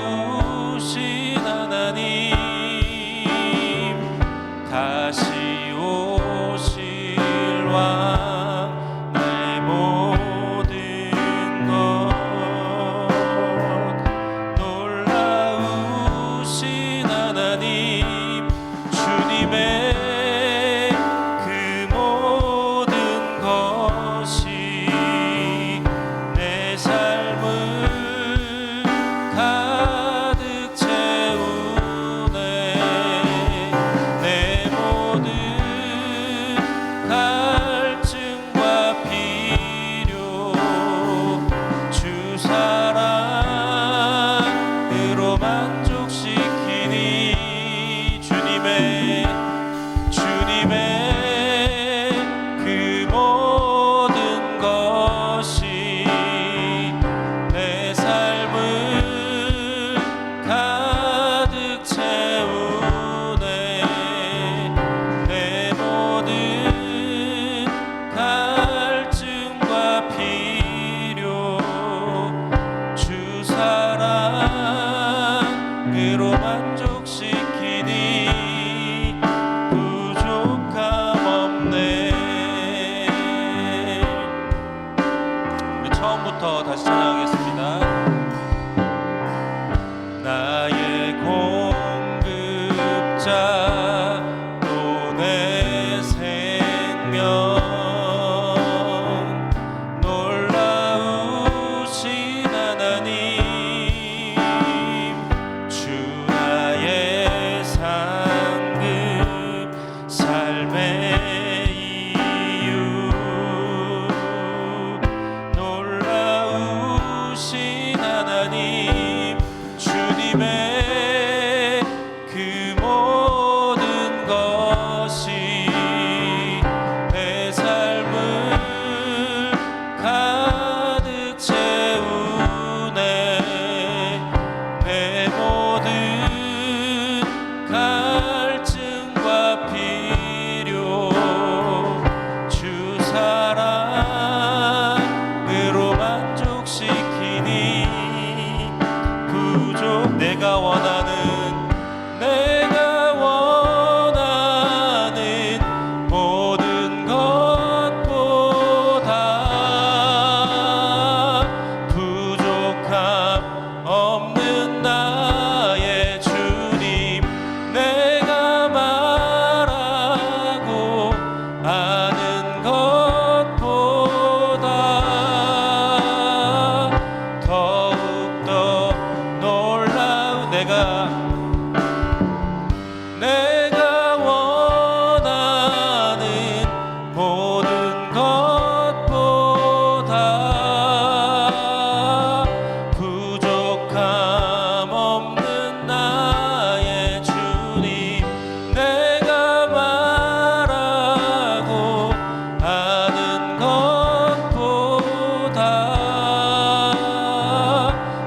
놀라우신 하나님, 다시 오실 왕, 나의 모든 것. 놀라우신 하나님, 주님의 그 모든 것이 내 삶을 가득 채우네. 내 모든 갈증과 필요 주 사랑으로 만족시키니. 주님의 그 모든 것이 내 삶을 가득 채우네. 내 모든 갈증과 필요 주 사랑으로 만족시키니. 부족함 없네. 우리 처음부터 다시 찬양하겠습니다. 나의 공급자 또 내 생명, 놀라우신 하나님, 주 나의 상급, 삶의 이유. 놀라우신 하나님, 주님의 그 모든 것이 내 삶을 가득 채우네. 내 모든 갈증과 필요 주 사랑으로 만족시키니. 내가 원하는 모든 것보다 부족함 없는 나의 주님, 내가 말하고 아는 것보다 더욱더 놀라운 내가 원하는 모든 것보다 부족함 없는 나의 주님, 내가 말하고 아는 것보다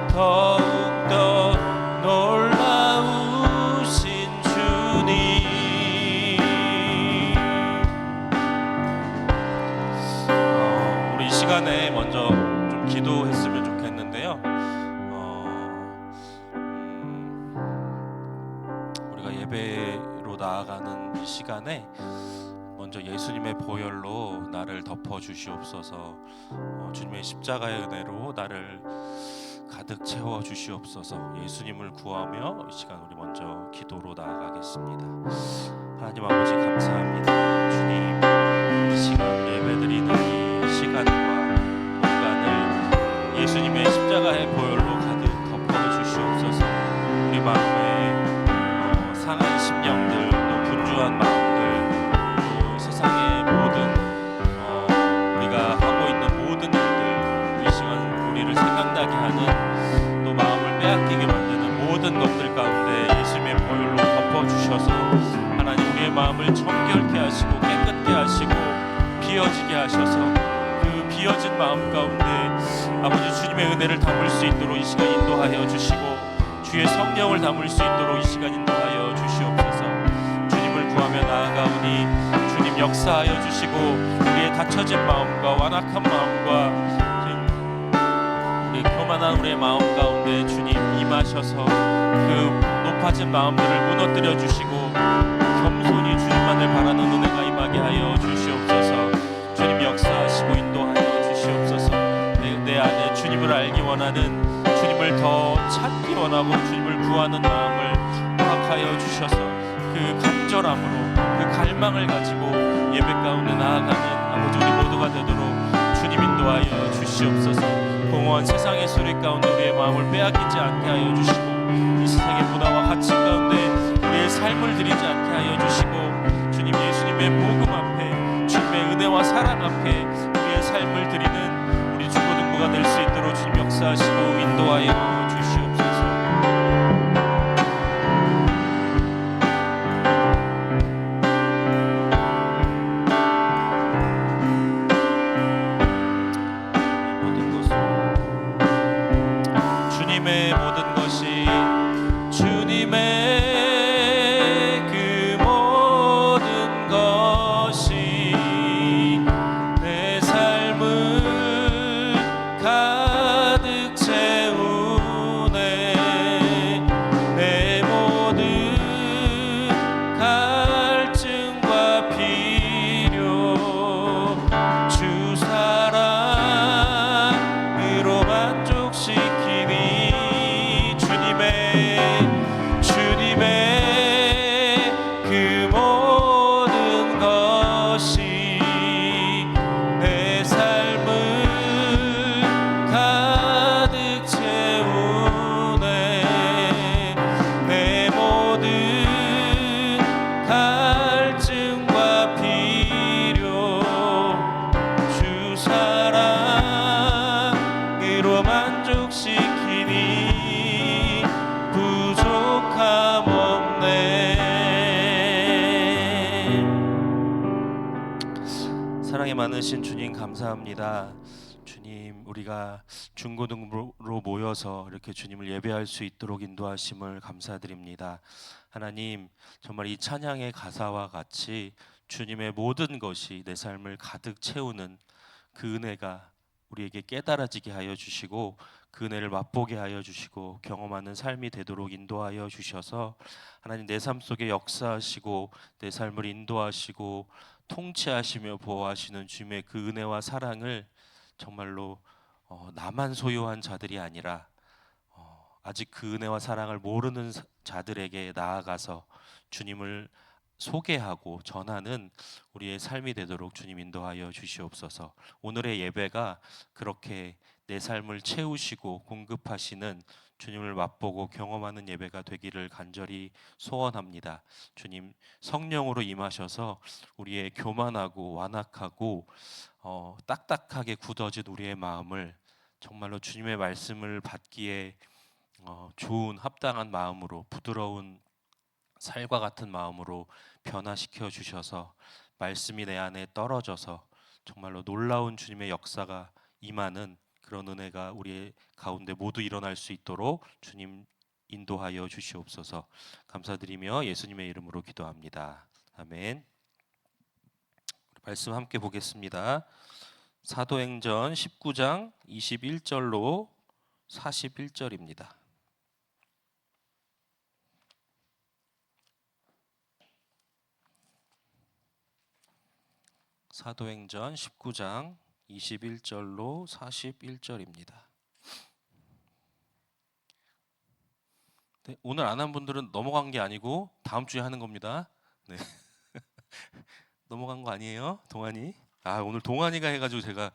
더욱더 놀라우신 주님. 우리 이 시간에 먼저 좀 기도했으면 좋겠는데요. 우리가 예배로 나아가는 이 시간에 먼저 예수님의 보혈로 나를 덮어 주시옵소서. 주님의 십자가의 은혜로 나를 가득 채워 주시옵소서. 예수님을 구하며 이 시간 우리 먼저 기도로 나아가겠습니다. 하나님 아버지 감사합니다. 주님, 이 시간 예배드리는 이 시간과 공간을 예수님의 십자가의 보혈로 가득 덮어 주시옵소서. 우리 마음에 상한 심령들, 또 분주한 마음들, 또 세상의 모든 우리가 하고 있는 모든 일들, 이 시간 우리를 생각나게 하는, 또 마음을 빼앗기게 만드는 모든 것들 가운데 예수님의 보혈로 덮어주셔서 하나님, 우리의 마음을 정결케 하시고 깨끗게 하시고 비어지게 하셔서 그 비어진 마음 가운데 아버지 주님의 은혜를 담을 수 있도록 이 시간 인도하여 주시고, 주의 성령을 담을 수 있도록 이 시간 인도하여 주시옵소서. 주님을 구하며 나아가오니 주님 역사하여 주시고 우리의 닫혀진 마음과 완악한 마음과 우리 교만한 우리의 마음 가운데 주님 임하셔서 그 높아진 마음들을 무너뜨려 주시고 겸손히 주님만을 바라는 은혜가 임하게 하여 주시옵소서. 주님 역사하시고 인도하여 주시옵소서. 내 안에 주님을 알기 원하는, 주님을 더 찾기 원하고 주님을 구하는 마음을 허락하여 주셔서 그 간절함으로 그 갈망을 가지고 예배 가운데 나아가는 아버지 우리 모두가 되도록 주님 인도하여 주시옵소서. 공허한 세상의 소리 가운데 우리의 마음을 빼앗기지 않게 하여 주시고 이 세상의 문화와 가치 가운데 우리의 삶을 드리지 않게 하여 주시고 주님 예수님의 복음 앞에 주님의 은혜와 사랑 앞에 우리의 삶을 드리는 우리 중고등부가 될 수 있도록 주님 역사하시고 인도하여 주시옵소서. 주님의 모든 것이 주님의 그 모든 것이 내 삶을 가득 채우네. 내 모든 갈증과 필요 주 사랑으로 만족시키니 주님의 그 모든 것이 내 삶을 가득 채우네. 내 모든 갈증과 필요 주 사랑으로 만족시키니 부족함 없네. 사랑이 많으신 주님 감사합니다. 주님 우리가 중고등부로 모여서 이렇게 주님을 예배할 수 있도록 인도하심을 감사드립니다. 하나님 정말 이 찬양의 가사와 같이 주님의 모든 것이 내 삶을 가득 채우는 그 은혜가 우리에게 깨달아지게 하여 주시고 그 은혜를 맛보게 하여 주시고 경험하는 삶이 되도록 인도하여 주셔서 하나님 내 삶 속에 역사하시고 내 삶을 인도하시고 통치하시며 보호하시는 주님의 그 은혜와 사랑을 정말로 나만 소유한 자들이 아니라 아직 그 은혜와 사랑을 모르는 자들에게 나아가서 주님을 소개하고 전하는 우리의 삶이 되도록 주님 인도하여 주시옵소서. 오늘의 예배가 그렇게 내 삶을 채우시고 공급하시는 주님을 맛보고 경험하는 예배가 되기를 간절히 소원합니다. 주님 성령으로 임하셔서 우리의 교만하고 완악하고 딱딱하게 굳어진 우리의 마음을 정말로 주님의 말씀을 받기에 좋은 합당한 마음으로 부드러운 살과 같은 마음으로 변화시켜 주셔서 말씀이 내 안에 떨어져서 정말로 놀라운 주님의 역사가 임하는 그런 은혜가 우리 가운데 모두 일어날 수 있도록 주님 인도하여 주시옵소서. 감사드리며 예수님의 이름으로 기도합니다. 아멘. 말씀 함께 보겠습니다. 사도행전 19장 21절로 41절입니다. 사도행전 19장 21절로 41절입니다. 네, 오늘 안 한 분들은 넘어간 게 아니고 다음 주에 하는 겁니다. 네. 넘어간 거 아니에요? 동환이? 오늘 동환이가 해가지고 제가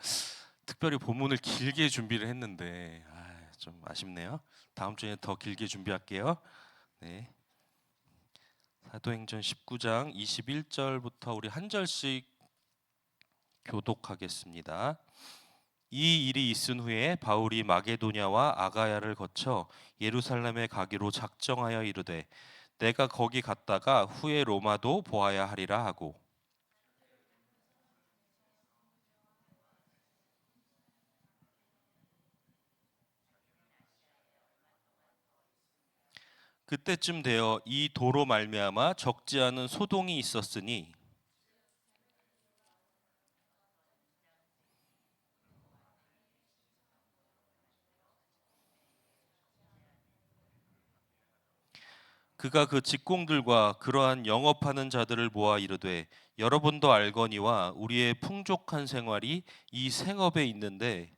특별히 본문을 길게 준비를 했는데 좀 아쉽네요. 다음 주에 더 길게 준비할게요. 네. 사도행전 19장 21절부터 우리 한 절씩 교독하겠습니다. 이 일이 있은 후에 바울이 마게도냐와 아가야를 거쳐 예루살렘에 가기로 작정하여 이르되 내가 거기 갔다가 후에 로마도 보아야 하리라 하고 그때쯤 되어 이 도로 말미암아 적지 않은 소동이 있었으니 그가 그 직공들과 그러한 영업하는 자들을 모아 이르되 여러분도 알거니와 우리의 풍족한 생활이 이 생업에 있는데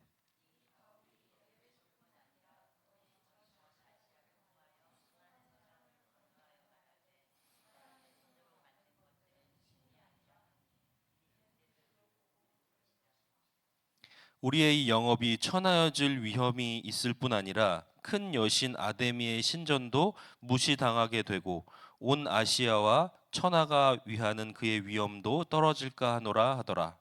우리의 이 영업이 천하여질 위험이 있을 뿐 아니라 큰 여신 아데미의 신전도 무시당하게 되고 온 아시아와 천하가 위하는 그의 위엄도 떨어질까 하노라 하더라.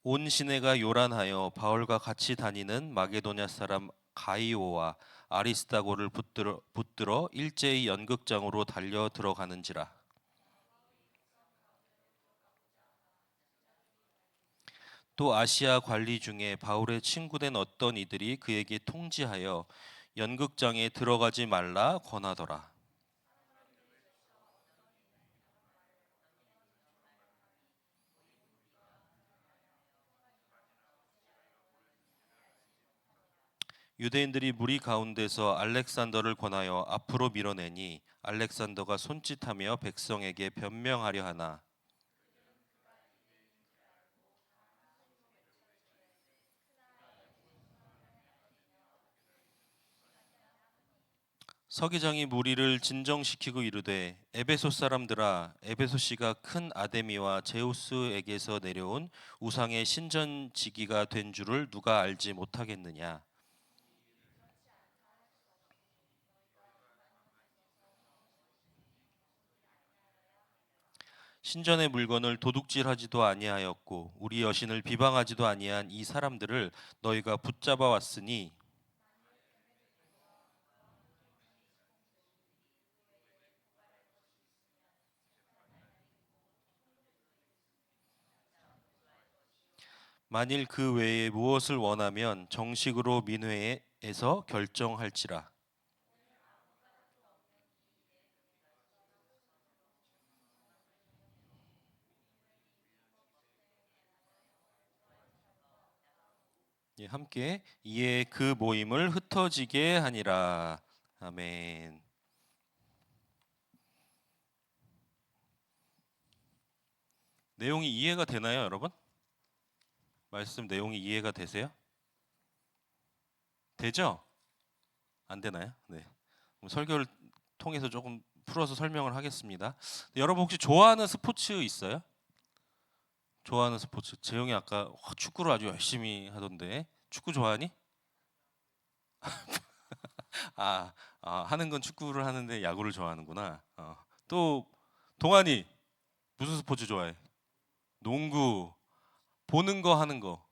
온 시내가 요란하여 바울과 같이 다니는 마게도냐 사람 가이오와 아리스다고를 붙들어 일제히 연극장으로 달려 들어가는지라. 또 아시아 관리 중에 바울의 친구된 어떤 이들이 그에게 통지하여 연극장에 들어가지 말라 권하더라. 유대인들이 무리 가운데서 알렉산더를 권하여 앞으로 밀어내니 알렉산더가 손짓하며 백성에게 변명하려 하나 서기장이 무리를 진정시키고 이르되 에베소 사람들아 에베소시가 큰 아데미와 제우스에게서 내려온 우상의 신전지기가 된 줄을 누가 알지 못하겠느냐. 신전의 물건을 도둑질하지도 아니하였고 우리 여신을 비방하지도 아니한 이 사람들을 너희가 붙잡아 왔으니 만일 그 외에 무엇을 원하면 정식으로 민회에서 결정할지라. 예, 함께 이에 그 모임을 흩어지게 하니라. 아멘. 내용이 이해가 되나요, 여러분? 말씀 내용이 이해가 되세요? 되죠? 안 되나요? 네. 그럼 설교를 통해서 조금 풀어서 설명을 하겠습니다. 여러분 혹시 좋아하는 스포츠 있어요? 좋아하는 스포츠. 재영이 아까 축구를 아주 열심히 하던데 축구 좋아하니? 아, 하는 건 축구를 하는데 야구를 좋아하는구나. 또 동환이 무슨 스포츠 좋아해? 농구. 보는 거 하는 거.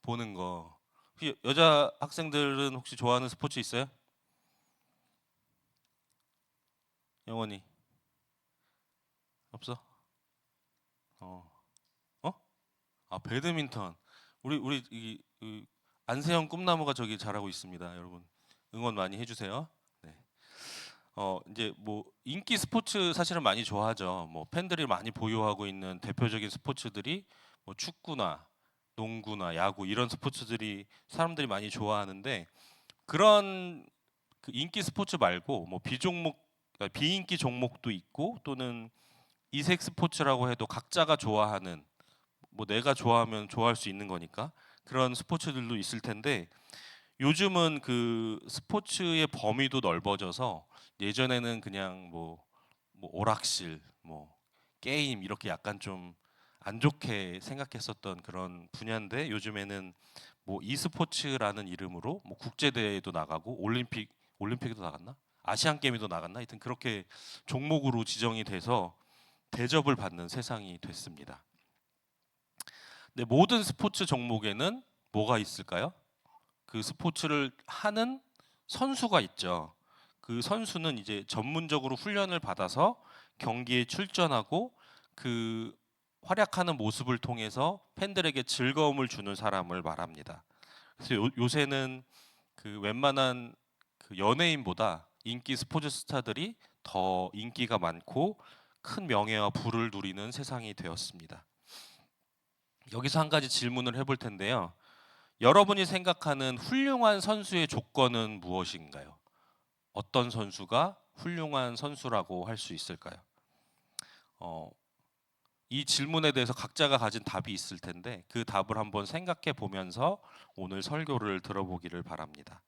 보는 거. 혹시 여자 학생들은 혹시 좋아하는 스포츠 있어요? 영원히 없어? 어. 어? 배드민턴. 우리 이 안세영 꿈나무가 저기 잘하고 있습니다, 여러분. 응원 많이 해주세요. 네. 이제 뭐 인기 스포츠 사실은 많이 좋아하죠. 뭐 팬들이 많이 보유하고 있는 대표적인 스포츠들이 뭐 축구나 농구나 야구 이런 스포츠들이 사람들이 많이 좋아하는데 그런 그 인기 스포츠 말고 뭐 비종목 그러니까 비인기 종목도 있고 또는 이색 스포츠라고 해도 각자가 좋아하는 뭐 내가 좋아하면 좋아할 수 있는 거니까 그런 스포츠들도 있을 텐데 요즘은 그 스포츠의 범위도 넓어져서 예전에는 그냥 뭐 오락실, 뭐 게임 이렇게 약간 좀 안 좋게 생각했었던 그런 분야인데 요즘에는 뭐 e스포츠라는 이름으로 뭐 국제 대회도 나가고 올림픽에도 나갔나? 아시안 게임에도 나갔나? 하여튼 그렇게 종목으로 지정이 돼서 대접을 받는 세상이 됐습니다. 근데 모든 스포츠 종목에는 뭐가 있을까요? 그 스포츠를 하는 선수가 있죠. 그 선수는 이제 전문적으로 훈련을 받아서 경기에 출전하고 그 활약하는 모습을 통해서 팬들에게 즐거움을 주는 사람을 말합니다. 그래서 요새는 그 웬만한 그 연예인보다 인기 스포츠 스타들이 더 인기가 많고 큰 명예와 부를 누리는 세상이 되었습니다. 여기서 한 가지 질문을 해볼 텐데요. 여러분이 생각하는 훌륭한 선수의 조건은 무엇인가요? 어떤 선수가 훌륭한 선수라고 할 수 있을까요? 이 질문에 대해서 각자가 가진 답이 있을 텐데 그 답을 한번 생각해 보면서 오늘 설교를 들어보기를 바랍니다.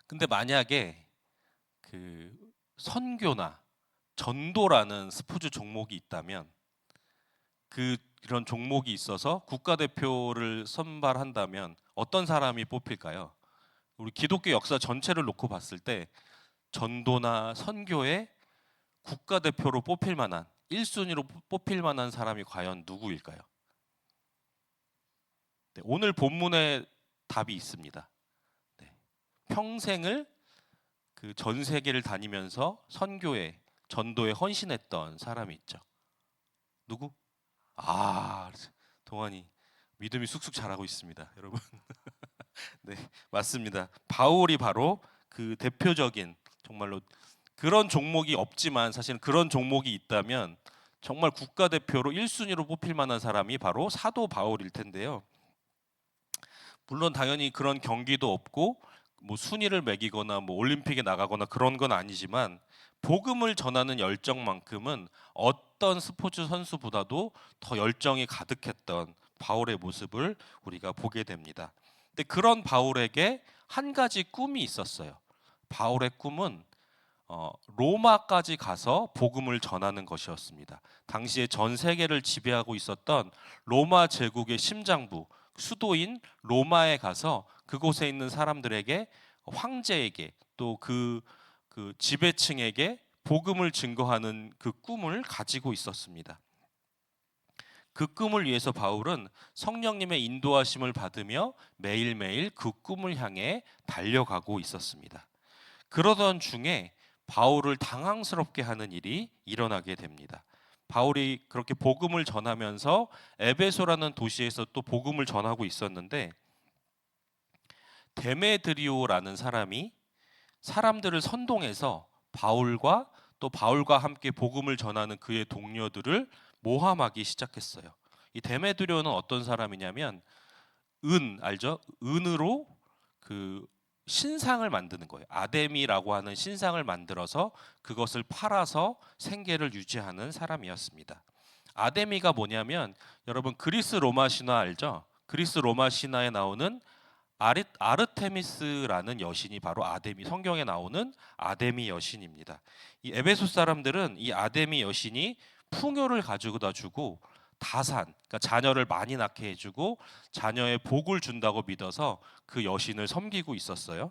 근데 만약에 그 선교나 전도라는 스포츠 종목이 있다면 그런 종목이 있어서 국가대표를 선발한다면 어떤 사람이 뽑힐까요? 우리 기독교 역사 전체를 놓고 봤을 때 전도나 선교에 국가대표로 뽑힐 만한 1순위로 뽑힐 만한 사람이 과연 누구일까요? 네, 오늘 본문에 답이 있습니다. 네, 평생을 그 전 세계를 다니면서 선교에 전도에 헌신했던 사람이 있죠. 누구? 아, 동환이 믿음이 쑥쑥 자라고 있습니다, 여러분. 네, 맞습니다. 바울이 바로 그 대표적인 정말로 그런 종목이 없지만 사실은 그런 종목이 있다면 정말 국가대표로 1순위로 뽑힐 만한 사람이 바로 사도 바울일 텐데요. 물론 당연히 그런 경기도 없고 뭐 순위를 매기거나 뭐 올림픽에 나가거나 그런 건 아니지만 복음을 전하는 열정만큼은 어떤 스포츠 선수보다도 더 열정이 가득했던 바울의 모습을 우리가 보게 됩니다. 근데 그런 바울에게 한 가지 꿈이 있었어요. 바울의 꿈은 로마까지 가서 복음을 전하는 것이었습니다. 당시에 전 세계를 지배하고 있었던 로마 제국의 심장부, 수도인 로마에 가서 그곳에 있는 사람들에게, 황제에게 또 그 지배층에게 복음을 증거하는 그 꿈을 가지고 있었습니다. 그 꿈을 위해서 바울은 성령님의 인도하심을 받으며 매일매일 그 꿈을 향해 달려가고 있었습니다. 그러던 중에 바울을 당황스럽게 하는 일이 일어나게 됩니다. 바울이 그렇게 복음을 전하면서 에베소라는 도시에서 또 복음을 전하고 있었는데 데메드리오라는 사람이 사람들을 선동해서 바울과 또 바울과 함께 복음을 전하는 그의 동료들을 모함하기 시작했어요. 이 데메드리오는 어떤 사람이냐면 은 알죠? 은으로 그 신상을 만드는 거예요. 아데미라고 하는 신상을 만들어서 그것을 팔아서 생계를 유지하는 사람이었습니다. 아데미가 뭐냐면 여러분 그리스 로마 신화 알죠? 그리스 로마 신화에 나오는 아르테미스라는 여신이 바로 아데미, 성경에 나오는 아데미 여신입니다. 이 에베소 사람들은 이 아데미 여신이 풍요를 가져다 주고 다산, 그러니까 자녀를 많이 낳게 해주고 자녀의 복을 준다고 믿어서 그 여신을 섬기고 있었어요.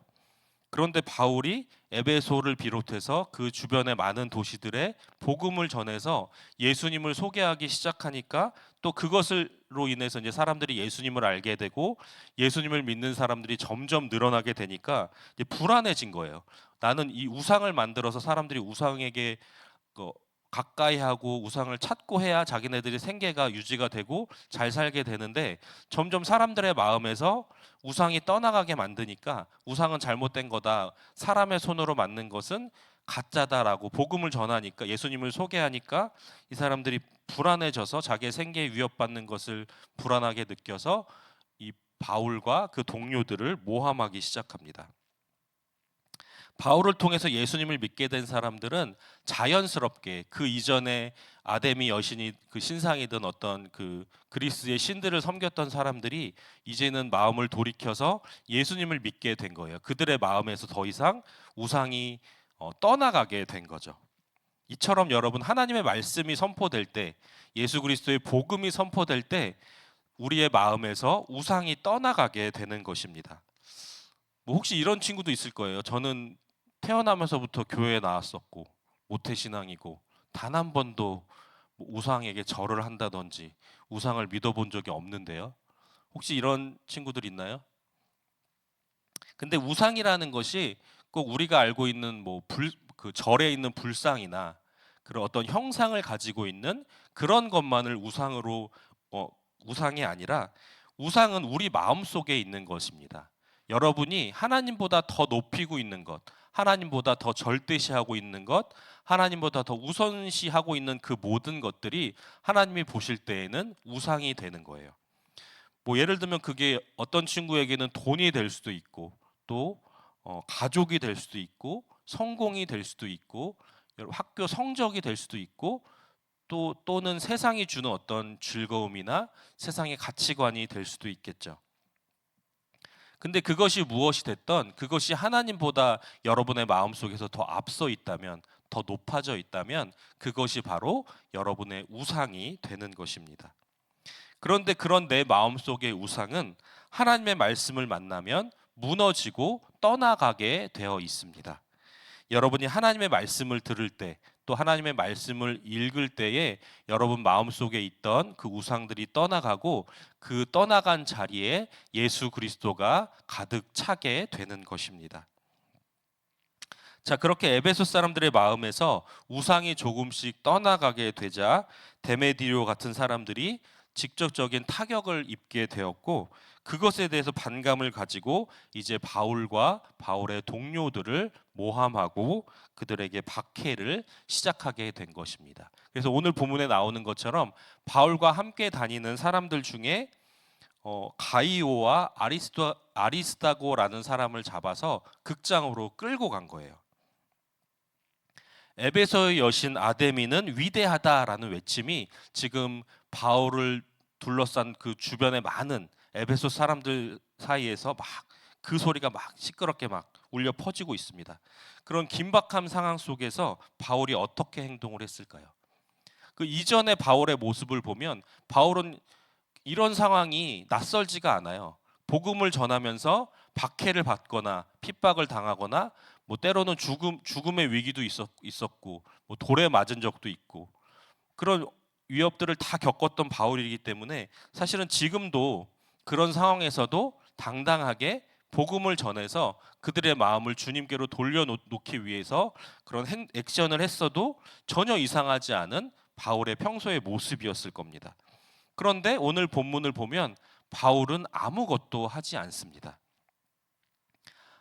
그런데 바울이 에베소를 비롯해서 그 주변의 많은 도시들에 복음을 전해서 예수님을 소개하기 시작하니까 또 그것으로 인해서 이제 사람들이 예수님을 알게 되고 예수님을 믿는 사람들이 점점 늘어나게 되니까 이제 불안해진 거예요. 나는 이 우상을 만들어서 사람들이 우상에게 가까이 하고 우상을 찾고 해야 자기네들이 생계가 유지가 되고 잘 살게 되는데 점점 사람들의 마음에서 우상이 떠나가게 만드니까 우상은 잘못된 거다. 사람의 손으로 만든 것은 가짜다라고 복음을 전하니까 예수님을 소개하니까 이 사람들이 불안해져서 자기의 생계에 위협받는 것을 불안하게 느껴서 이 바울과 그 동료들을 모함하기 시작합니다. 바울을 통해서 예수님을 믿게 된 사람들은 자연스럽게 그 이전에 아데미 여신이 그 신상이든 어떤 그 그리스의 신들을 섬겼던 사람들이 이제는 마음을 돌이켜서 예수님을 믿게 된 거예요. 그들의 마음에서 더 이상 우상이 떠나가게 된 거죠. 이처럼 여러분 하나님의 말씀이 선포될 때 예수 그리스도의 복음이 선포될 때 우리의 마음에서 우상이 떠나가게 되는 것입니다. 뭐 혹시 이런 친구도 있을 거예요. 저는 태어나면서부터 교회에 나왔었고 모태신앙이고 단 한 번도 우상에게 절을 한다든지 우상을 믿어본 적이 없는데요. 혹시 이런 친구들 있나요? 근데 우상이라는 것이 꼭 우리가 알고 있는 그 절에 있는 불상이나 그런 어떤 형상을 가지고 있는 그런 것만을 우상으로 우상이 아니라 우상은 우리 마음 속에 있는 것입니다. 여러분이 하나님보다 더 높이고 있는 것, 하나님보다 더 절대시하고 있는 것, 하나님보다 더 우선시하고 있는 그 모든 것들이 하나님이 보실 때에는 우상이 되는 거예요. 뭐 예를 들면 그게 어떤 친구에게는 돈이 될 수도 있고, 또 가족이 될 수도 있고, 성공이 될 수도 있고, 학교 성적이 될 수도 있고, 또는 세상이 주는 어떤 즐거움이나 세상의 가치관이 될 수도 있겠죠. 근데 그것이 무엇이 됐던, 그것이 하나님보다 여러분의 마음속에서 더 앞서 있다면, 더 높아져 있다면, 그것이 바로 여러분의 우상이 되는 것입니다. 그런데 그런 내 마음속의 우상은 하나님의 말씀을 만나면 무너지고 떠나가게 되어 있습니다. 여러분이 하나님의 말씀을 들을 때, 또 하나님의 말씀을 읽을 때에 여러분 마음속에 있던 그 우상들이 떠나가고, 그 떠나간 자리에 예수 그리스도가 가득 차게 되는 것입니다. 자, 그렇게 에베소 사람들의 마음에서 우상이 조금씩 떠나가게 되자 데메디오 같은 사람들이 직접적인 타격을 입게 되었고, 그것에 대해서 반감을 가지고 이제 바울과 바울의 동료들을 모함하고 그들에게 박해를 시작하게 된 것입니다. 그래서 오늘 본문에 나오는 것처럼 바울과 함께 다니는 사람들 중에 가이오와 아리스다고라는 사람을 잡아서 극장으로 끌고 간 거예요. 에베소의 여신 아데미는 위대하다라는 외침이 지금 바울을 둘러싼 그 주변의 많은 에베소 사람들 사이에서 막 그 소리가 막 시끄럽게 막 울려 퍼지고 있습니다. 그런 긴박한 상황 속에서 바울이 어떻게 행동을 했을까요? 그 이전의 바울의 모습을 보면 바울은 이런 상황이 낯설지가 않아요. 복음을 전하면서 박해를 받거나 핍박을 당하거나, 뭐 때로는 죽음의 위기도 있었고, 뭐 돌에 맞은 적도 있고, 그런 위협들을 다 겪었던 바울이기 때문에 사실은 지금도 그런 상황에서도 당당하게 복음을 전해서 그들의 마음을 주님께로 돌려놓기 위해서 그런 액션을 했어도 전혀 이상하지 않은 바울의 평소의 모습이었을 겁니다. 그런데 오늘 본문을 보면 바울은 아무것도 하지 않습니다.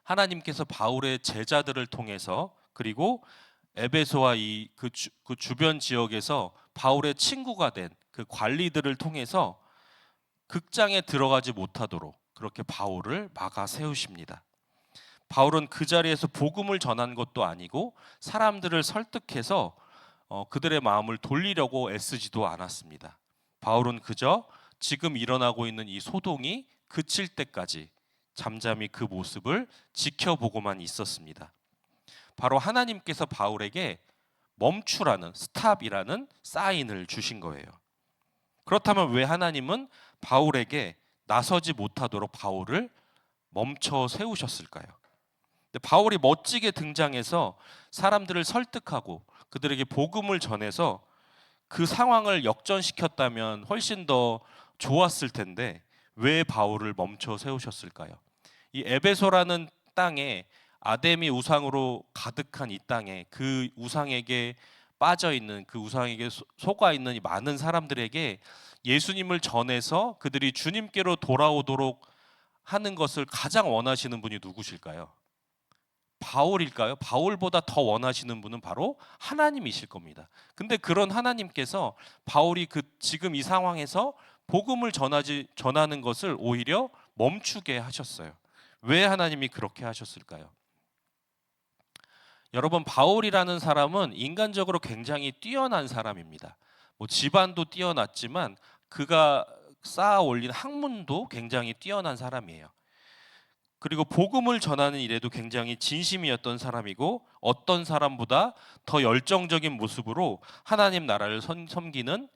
하나님께서 바울의 제자들을 통해서, 그리고 에베소와 그 주변 지역에서 바울의 친구가 된 그 관리들을 통해서 극장에 들어가지 못하도록 그렇게 바울을 막아 세우십니다. 바울은 그 자리에서 복음을 전한 것도 아니고 사람들을 설득해서 그들의 마음을 돌리려고 애쓰지도 않았습니다. 바울은 그저 지금 일어나고 있는 이 소동이 그칠 때까지 잠잠히 그 모습을 지켜보고만 있었습니다. 바로 하나님께서 바울에게 멈추라는, 스탑이라는 사인을 주신 거예요. 그렇다면 왜 하나님은 바울에게 나서지 못하도록 바울을 멈춰 세우셨을까요? 바울이 멋지게 등장해서 사람들을 설득하고 그들에게 복음을 전해서 그 상황을 역전시켰다면 훨씬 더 좋았을 텐데 왜 바울을 멈춰 세우셨을까요? 이 에베소라는 땅에, 아데미 우상으로 가득한 이 땅에, 그 우상에게 빠져 있는, 그 우상에게 속아 있는 이 많은 사람들에게 예수님을 전해서 그들이 주님께로 돌아오도록 하는 것을 가장 원하시는 분이 누구실까요? 바울일까요? 바울보다 더 원하시는 분은 바로 하나님이실 겁니다. 근데 그런 하나님께서 바울이 지금 이 상황에서 복음을 전하는 것을 오히려 멈추게 하셨어요. 왜 하나님이 그렇게 하셨을까요? 여러분, 바울이라는 사람은 인간적으로 굉장히 뛰어난 사람입니다. 뭐 집안도 뛰어났지만 그가 쌓아 올린 학문도 굉장히 뛰어난 사람이에요. 그리고 복음을 전하는 일에도 굉장히 진심이었던 사람이고, 어떤 사람보다 더 열정적인 모습으로 하나님 나라를 섬기는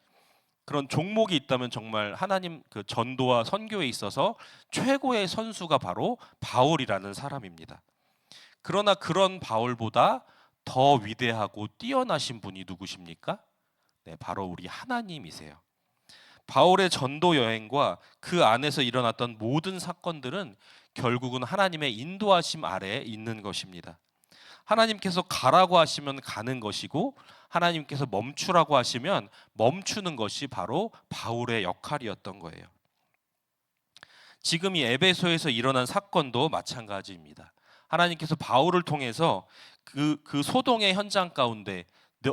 그런 종목이 있다면 정말 하나님 그 전도와 선교에 있어서 최고의 선수가 바로 바울이라는 사람입니다. 그러나 그런 바울보다 더 위대하고 뛰어나신 분이 누구십니까? 네, 바로 우리 하나님이세요. 바울의 전도 여행과 그 안에서 일어났던 모든 사건들은 결국은 하나님의 인도하심 아래에 있는 것입니다. 하나님께서 가라고 하시면 가는 것이고, 하나님께서 멈추라고 하시면 멈추는 것이 바로 바울의 역할이었던 거예요. 지금 이 에베소에서 일어난 사건도 마찬가지입니다. 하나님께서 바울을 통해서 그 소동의 현장 가운데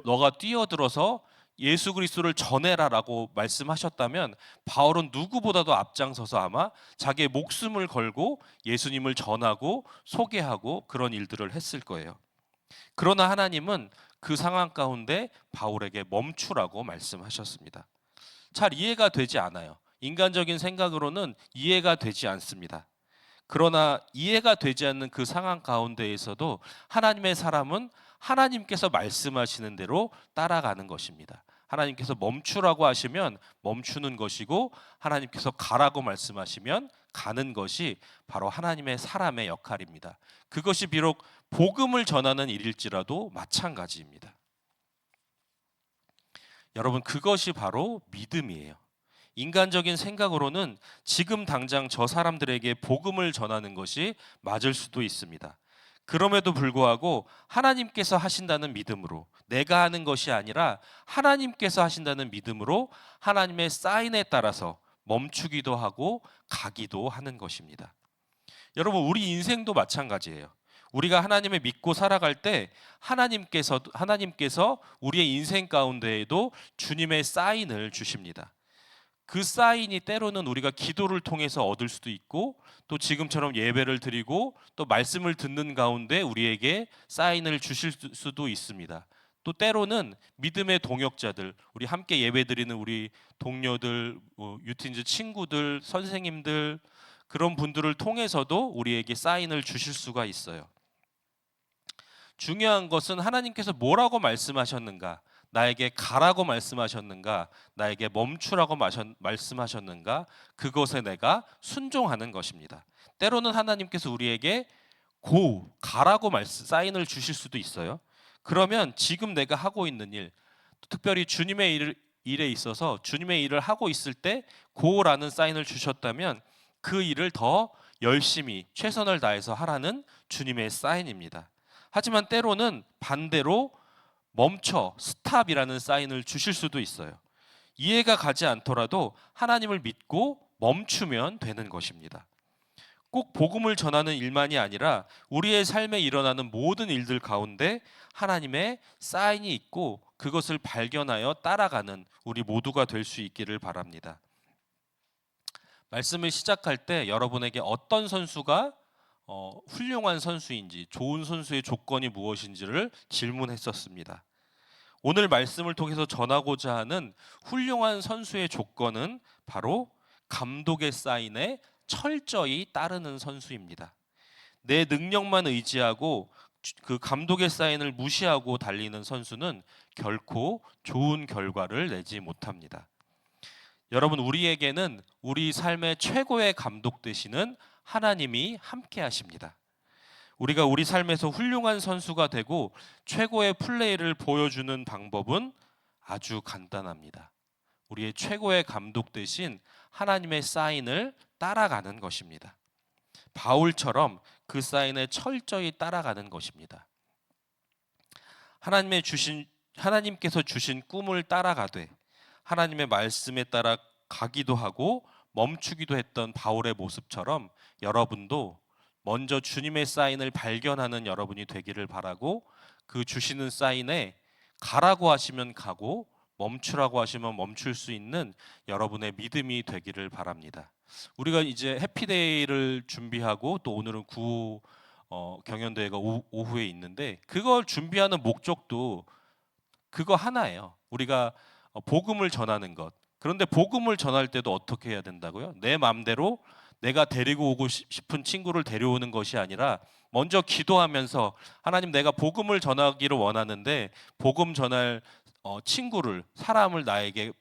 너가 뛰어들어서 예수 그리스도를 전해라라고 말씀하셨다면 바울은 누구보다도 앞장서서 아마 자기의 목숨을 걸고 예수님을 전하고 소개하고 그런 일들을 했을 거예요. 그러나 하나님은 그 상황 가운데 바울에게 멈추라고 말씀하셨습니다. 잘 이해가 되지 않아요. 인간적인 생각으로는 이해가 되지 않습니다. 그러나 이해가 되지 않는 그 상황 가운데에서도 하나님의 사람은 하나님께서 말씀하시는 대로 따라가는 것입니다. 하나님께서 멈추라고 하시면 멈추는 것이고, 하나님께서 가라고 말씀하시면 가는 것이 바로 하나님의 사람의 역할입니다. 그것이 비록 복음을 전하는 일일지라도 마찬가지입니다. 여러분, 그것이 바로 믿음이에요. 인간적인 생각으로는 지금 당장 저 사람들에게 복음을 전하는 것이 맞을 수도 있습니다. 그럼에도 불구하고 하나님께서 하신다는 믿음으로, 내가 하는 것이 아니라 하나님께서 하신다는 믿음으로 하나님의 사인에 따라서 멈추기도 하고 가기도 하는 것입니다. 여러분, 우리 인생도 마찬가지예요. 우리가 하나님을 믿고 살아갈 때 하나님께서 우리의 인생 가운데에도 주님의 사인을 주십니다. 그 사인이 때로는 우리가 기도를 통해서 얻을 수도 있고, 또 지금처럼 예배를 드리고 또 말씀을 듣는 가운데 우리에게 사인을 주실 수도 있습니다. 또 때로는 믿음의 동역자들, 우리 함께 예배 드리는 우리 동료들, 유틴즈 친구들, 선생님들, 그런 분들을 통해서도 우리에게 사인을 주실 수가 있어요. 중요한 것은 하나님께서 뭐라고 말씀하셨는가, 나에게 가라고 말씀하셨는가, 나에게 멈추라고 말씀하셨는가, 그것에 내가 순종하는 것입니다. 때로는 하나님께서 우리에게 가라고 사인을 주실 수도 있어요. 그러면 지금 내가 하고 있는 일, 특별히 주님의 일에 있어서 주님의 일을 하고 있을 때 고라는 사인을 주셨다면 그 일을 더 열심히 최선을 다해서 하라는 주님의 사인입니다. 하지만 때로는 반대로 멈춰, 스탑이라는 사인을 주실 수도 있어요. 이해가 가지 않더라도 하나님을 믿고 멈추면 되는 것입니다. 꼭 복음을 전하는 일만이 아니라 우리의 삶에 일어나는 모든 일들 가운데 하나님의 사인이 있고 그것을 발견하여 따라가는 우리 모두가 될 수 있기를 바랍니다. 말씀을 시작할 때 여러분에게 어떤 선수가 훌륭한 선수인지, 좋은 선수의 조건이 무엇인지를 질문했었습니다. 오늘 말씀을 통해서 전하고자 하는 훌륭한 선수의 조건은 바로 감독의 사인에 철저히 따르는 선수입니다. 내 능력만 의지하고 그 감독의 사인을 무시하고 달리는 선수는 결코 좋은 결과를 내지 못합니다. 여러분, 우리에게는 우리 삶의 최고의 감독 되시는 하나님이 함께 하십니다. 우리가 우리 삶에서 훌륭한 선수가 되고 최고의 플레이를 보여주는 방법은 아주 간단합니다. 우리의 최고의 감독 되신 하나님의 사인을 따라가는 것입니다. 바울처럼 그 사인에 철저히 따라가는 것입니다. 하나님께서 주신 꿈을 따라가되 하나님의 말씀에 따라 가기도 하고 멈추기도 했던 바울의 모습처럼 여러분도 먼저 주님의 사인을 발견하는 여러분이 되기를 바라고, 그 주시는 사인에 가라고 하시면 가고 멈추라고 하시면 멈출 수 있는 여러분의 믿음이 되기를 바랍니다. 우리가 이제 해피데이를 준비하고 또 오늘은 구호 경연대회가 오후에 있는데, 그걸 준비하는 목적도 그거 하나예요. 우리가 복음을 전하는 것. 그런데 복음을 전할 때도 어떻게 해야 된다고요? 내 마음대로 내가 데리고 오고 싶은 친구를 데려오는 것이 아니라 먼저 기도하면서, 하나님, 내가 복음을 전하기를 원하는데 복음 전할 친구를, 사람을 나에게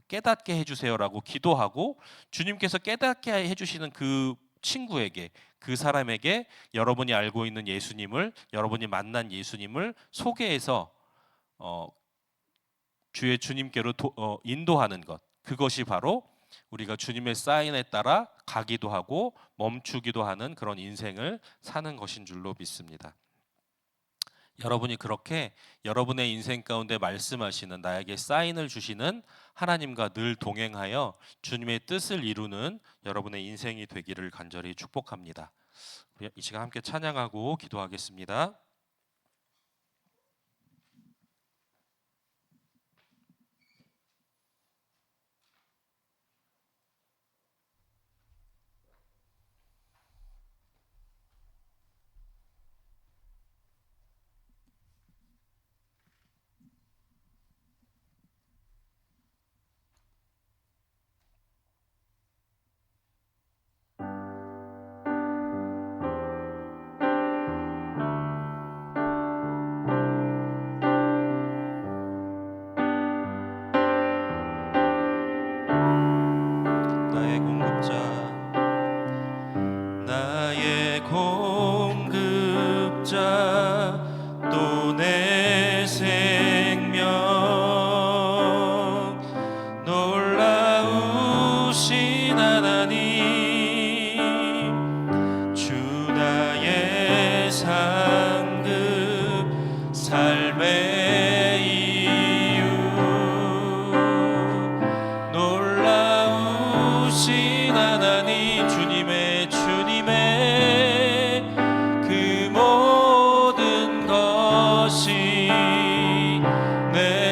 깨닫게 해주세요라고 기도하고, 주님께서 깨닫게 해주시는 그 친구에게, 그 사람에게 여러분이 알고 있는 예수님을, 여러분이 만난 예수님을 소개해서 주의 주님께로 인도하는 것, 그것이 바로 우리가 주님의 사인에 따라 가기도 하고 멈추기도 하는 그런 인생을 사는 것인 줄로 믿습니다. 여러분이 그렇게 여러분의 인생 가운데 말씀하시는, 나에게 사인을 주시는 하나님과 늘 동행하여 주님의 뜻을 이루는 여러분의 인생이 되기를 간절히 축복합니다. 이 시간 함께 찬양하고 기도하겠습니다.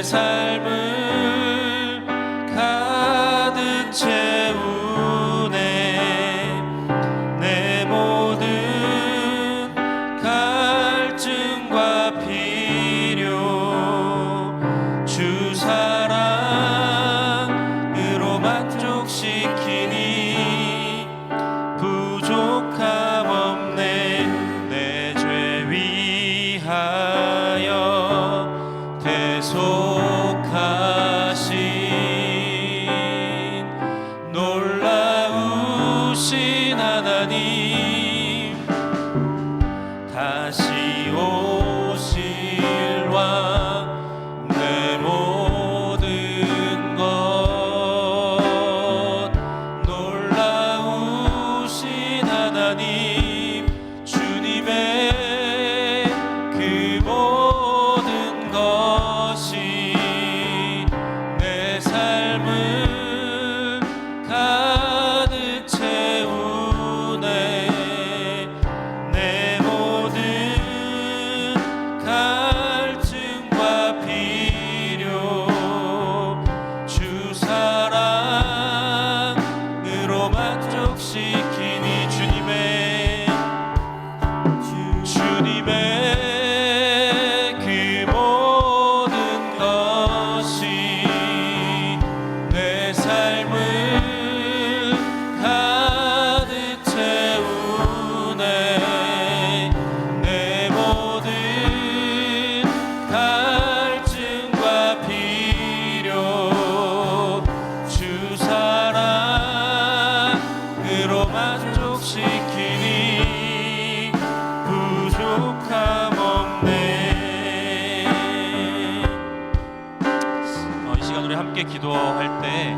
내 삶을 가득 채우네. 내 모든 갈증과 필요 주 사랑으로 만족시키니 부족함 없네. 내 죄 위하여 대속하신 놀라우신 하나님, 다시 오실 왕, 내 모든 것 놀라우신 하나님, 주님의 그 모든 것이 내 삶을 가득 채우네. 내 모든 갈증과 필요 주 사랑으로 만족시키니 주님의 그 모든 것이 내 삶을 가득 채우네. 내 모든 갈증과 필요 주 사랑으로 만족시키니 부족함 없네. 이 시간 우리 함께 기도할 때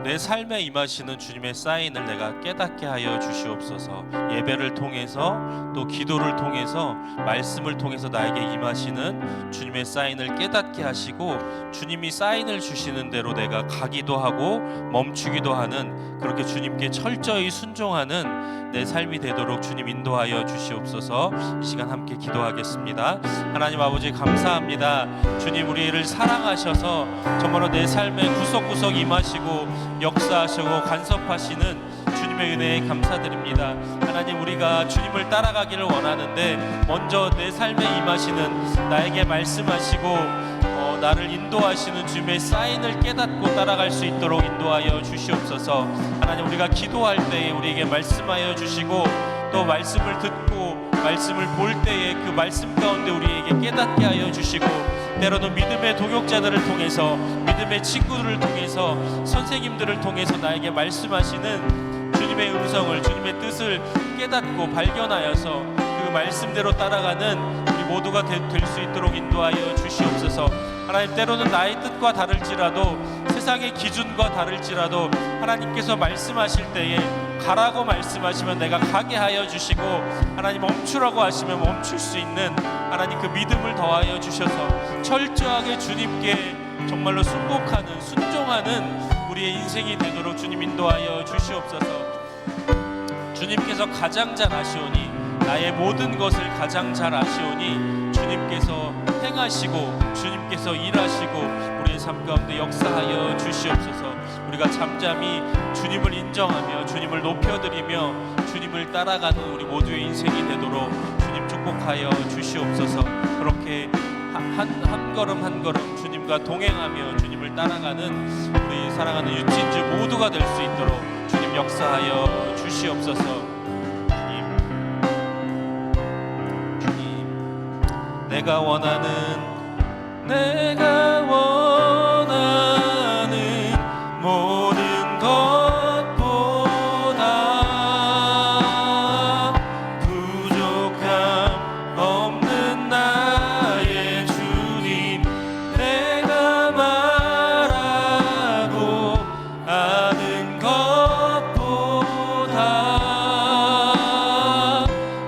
내 삶에 임하시는 주님의 사인을 내가 깨닫게 하여 주시옵소서. 예배를 통해서 또 기도를 통해서 말씀을 통해서 나에게 임하시는 주님의 사인을 깨닫게 하시고, 주님이 사인을 주시는 대로 내가 가기도 하고 멈추기도 하는, 그렇게 주님께 철저히 순종하는 내 삶이 되도록 주님 인도하여 주시옵소서. 이 시간 함께 기도하겠습니다. 하나님 아버지 감사합니다. 주님 우리를 사랑하셔서 정말로 내 삶의 구석구석 임하시고 역사하시고 간섭하시는 주님의 은혜에 감사드립니다. 하나님 우리가 주님을 따라가기를 원하는데 먼저 내 삶에 임하시는, 나에게 말씀하시고 나를 인도하시는 주님의 사인을 깨닫고 따라갈 수 있도록 인도하여 주시옵소서. 하나님 우리가 기도할 때에 우리에게 말씀하여 주시고, 또 말씀을 듣고 말씀을 볼 때에 그 말씀 가운데 우리에게 깨닫게 하여 주시고, 때로는 믿음의 동역자들을 통해서, 믿음의 친구들을 통해서, 선생님들을 통해서 나에게 말씀하시는 주님의 음성을, 주님의 뜻을 깨닫고 발견하여서 그 말씀대로 따라가는 우리 모두가 될 수 있도록 인도하여 주시옵소서. 하나님 때로는 나의 뜻과 다를지라도, 세상의 기준과 다를지라도 하나님께서 말씀하실 때에 가라고 말씀하시면 내가 가게 하여 주시고, 하나님 멈추라고 하시면 멈출 수 있는 하나님 그 믿음을 더하여 주셔서 철저하게 주님께 정말로 순복하는, 순종하는 우리의 인생이 되도록 주님 인도하여 주시옵소서. 주님께서 가장 잘 아시오니, 나의 모든 것을 가장 잘 아시오니 주님께서 행하시고 주님께서 일하시고 우리의 삶 가운데 역사하여 주시옵소서. 우리가 잠잠히 주님을 인정하며 주님을 높여드리며 주님을 따라가는 우리 모두의 인생이 되도록 주님 축복하여 주시옵소서. 그렇게 한 걸음 한 걸음 주님과 동행하며 주님을 따라가는 우리 사랑하는 유치인들 모두가 될 수 있도록 주님 역사하여 주시옵소서. 내가 원하는 모든 것보다 부족함 없는 나의 주님, 내가 말하고 아는 것보다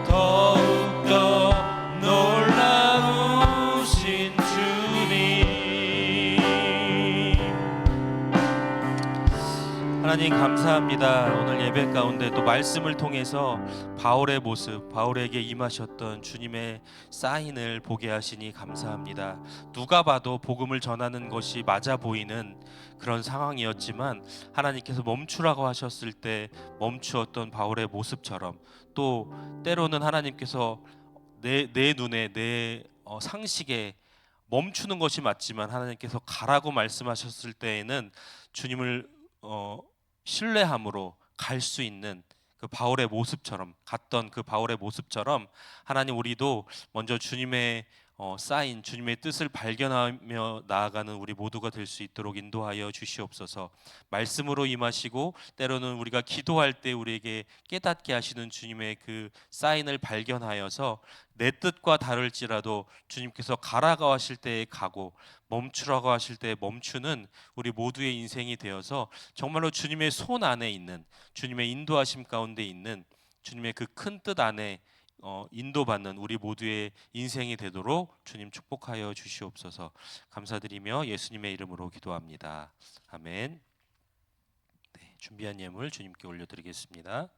더욱더 놀라우신 주님. 하나님 감사합니다. 오늘 예배 가운데 또 말씀을 통해서 바울의 모습, 바울에게 임하셨던 주님의 사인을 보게 하시니 감사합니다. 누가 봐도 복음을 전하는 것이 맞아 보이는 그런 상황이었지만 하나님께서 멈추라고 하셨을 때 멈추었던 바울의 모습처럼, 또 때로는 하나님께서 내 눈에 내 상식에 멈추는 것이 맞지만 하나님께서 가라고 말씀하셨을 때에는 주님을 신뢰함으로 갈 수 있는 그 바울의 모습처럼, 갔던 그 바울의 모습처럼 하나님, 우리도 먼저 주님의 사인, 주님의 뜻을 발견하며 나아가는 우리 모두가 될 수 있도록 인도하여 주시옵소서. 말씀으로 임하시고 때로는 우리가 기도할 때 우리에게 깨닫게 하시는 주님의 그 사인을 발견하여서 내 뜻과 다를지라도 주님께서 가라고 하실 때에 가고 멈추라고 하실 때에 멈추는 우리 모두의 인생이 되어서 정말로 주님의 손 안에 있는, 주님의 인도하심 가운데 있는 주님의 그 큰 뜻 안에 인도받는 우리 모두의 인생이 되도록 주님 축복하여 주시옵소서. 감사드리며 예수님의 이름으로 기도합니다. 아멘. 네, 준비한 예물 주님께 올려드리겠습니다.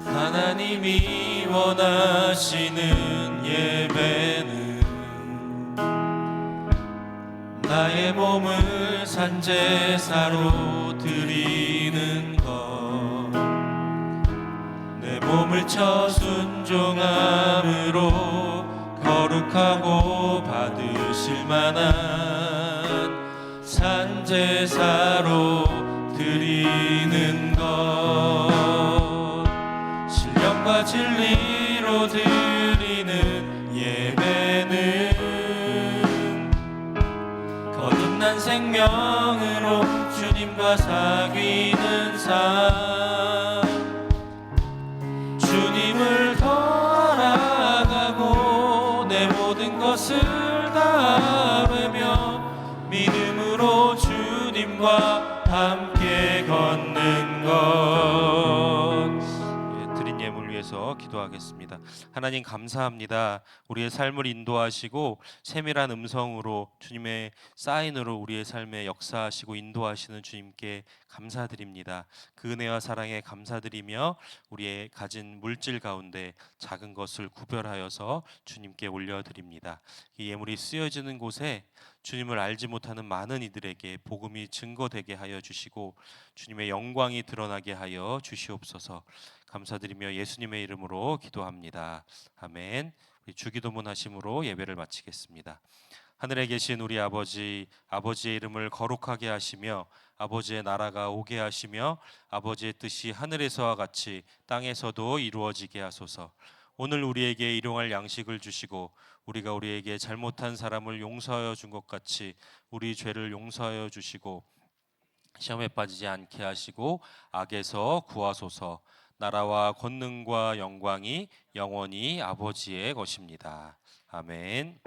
하나님이 원하시는 예배는 나의 몸을 산제사로 드리는 것, 내 몸을 쳐 순종함으로 거룩하고 받으실 만한 산제사로 드리는 것, 신령과 진리로 드리는 예배는 거듭난 생명으로 주님과 사귀는 삶, 주님을 더 알아가고 내 모든 것을 다하며 믿음으로 주님과 함께 걷는 것. 드린 예물 위해서 기도하겠습니다. 하나님 감사합니다. 우리의 삶을 인도하시고 세밀한 음성으로 주님의 사인으로 우리의 삶에 역사하시고 인도하시는 주님께 감사드립니다. 그 은혜와 사랑에 감사드리며 우리의 가진 물질 가운데 작은 것을 구별하여서 주님께 올려드립니다. 이 예물이 쓰여지는 곳에 주님을 알지 못하는 많은 이들에게 복음이 증거되게 하여 주시고 주님의 영광이 드러나게 하여 주시옵소서. 감사드리며 예수님의 이름으로 기도합니다. 아멘. 우리 주기도문 하심으로 예배를 마치겠습니다. 하늘에 계신 우리 아버지, 아버지의 이름을 거룩하게 하시며 아버지의 나라가 오게 하시며 아버지의 뜻이 하늘에서와 같이 땅에서도 이루어지게 하소서. 오늘 우리에게 일용할 양식을 주시고 우리가 우리에게 잘못한 사람을 용서하여 준 것 같이 우리 죄를 용서하여 주시고 시험에 빠지지 않게 하시고 악에서 구하소서. 나라와 권능과 영광이 영원히 아버지의 것입니다. 아멘.